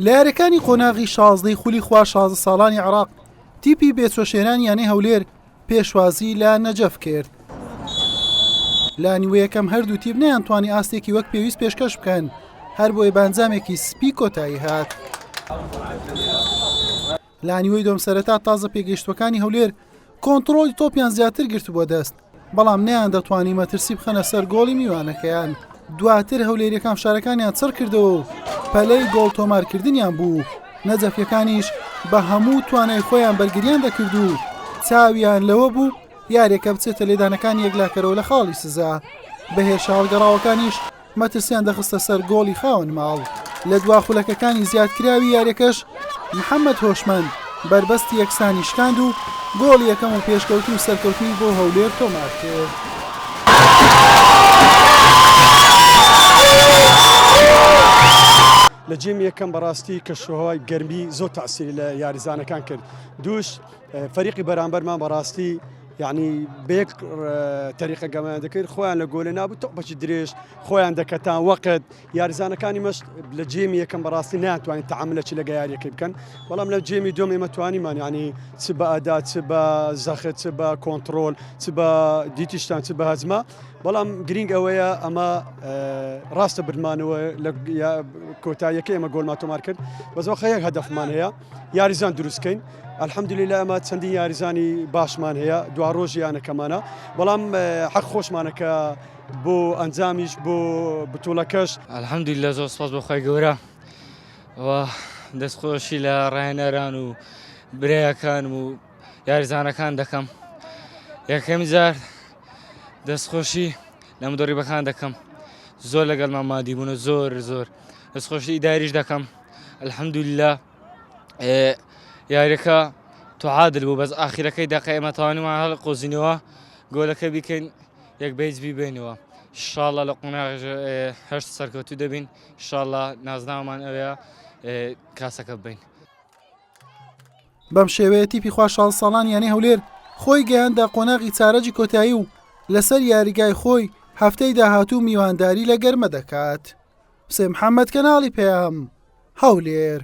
لە یاریەکانی قۆناغی 16 خولی خوا 16 ساڵانی عێراق تیپی بێچۆشێنان یانەی هەولێر پێشوازی لە نەجەف کرد. لا نیوەی یەکەم هەردوو تیپ نەیانتوانی ئاستێکی وەک پێویست پێشکەش بکەن، هەر بۆیە بانجامێکی سپی کۆتایی هات. لا نیوەی دۆم سەرەتا تازە پێگەیشتوەکانی هەولێر کۆنتڕۆلی تۆپیان زیاتر گرت بۆ دەست، بەڵام نەیان دەتوانی مەترسی بخەنە سەر گۆڵی میوانەکەیان. دواتر هەولێریەکان فشارەکانیان چڕ کردەوە و پەلەی گۆڵ تۆمارکردنیان بوو. نەجەفیەکانیش بە هەموو توانای خۆیان بەرگریان دەکرد و چاویان لەوە بوو یارێکە بچێتە لێدانەکانی یەکلاکەرەوە لە خاڵی سزا. بەهێرش هەڵگەڕاوەکانیش مەترسیان دەخستە سەر گۆڵی خاوەن ماڵ. لە دوا خولەکەکانی زیادکراوی یاریەکەش محەممەد هۆشمەند بربەستی یەکسانی شکاند و گۆڵی یەکەم و پێشکەوتنی و سەرکەوتنی بۆ هەولێر تۆمار کرد. لە جێم یەکەم بەڕاستی کەشوهەوای گەرمی زۆر تاسیری لە یاریزانەکان کرد. دووش فەریقی بەرامبەرمان بەڕاستی یعنی بێک تەریقە گەمایان دەکرد، خۆیان لە گۆلە نابوو تۆپەکی درێژ خۆیان دەکەتان وەقت. یاریزانەکانی مەشت لە جێمی یەکەم بەڕاستی ناتوانین تەعاملەکی لەگە یاریەکەی بکەن، بەڵام لە جێمی دوم ئێمە توانیمان یعنی چ بە ئەدا چ بە زەخت چ بە کۆنتڕۆل چ بە دیتیشتان چ بە هەزمە. بەڵام گرنگ ئەوەیە ئەمە ڕاستە برمانەوە لە کۆتاییەکە ئێمە گۆڵمان تۆمار کرد. بەزەوە خەیەک هەدەفمان هەیە یاریزان دروستکەین. الحەمدوللیلا ئەمە چەندین یاریزانی باشمان هەیە دوا ڕۆژیانەکەمانە، بەڵام حەق خۆشمانەکە بۆ ئەنجامیش بۆ بتوڵەکەش. الحەمدوللیلا زۆر سپاس بۆ خۆی گەورە و دەستخۆشی لە ڕاهێنەران و برایەکانم و یاریزانەکان دەکەم. یەکەم جار دەستخۆشی لە مدۆڕیبەکان دەکەم، زۆر لەگەڵمان مادی بوون و زۆر دەستخۆشی ئیداریش دەکەم. الحەمدوللیلا یاریەکە توعادل بوو، بەس ئاخیرەکەی دەقە ئێمە تاوانیمان هەڵ قۆزینەوە گۆلەکە بیکەین یەک بەیج بیبێنەوە. ئینشاڵڵا لە قۆناغ هەشت سەرکەوتوو دەبین، ئینشاڵڵا نازناومان ئەوەیە کاسەکە ببین. بەم شێوەیە تیپی خوا 16 ساڵان یانەی هەولێر خۆی گەیاندە قۆناغی چارەجی کۆتایی و لەسەر یاریگای خۆی هەفتەی داهاتوو میوانداری لە گەرمە دەکات. حسێن محەممەد کەناڵی پێام هەولێر.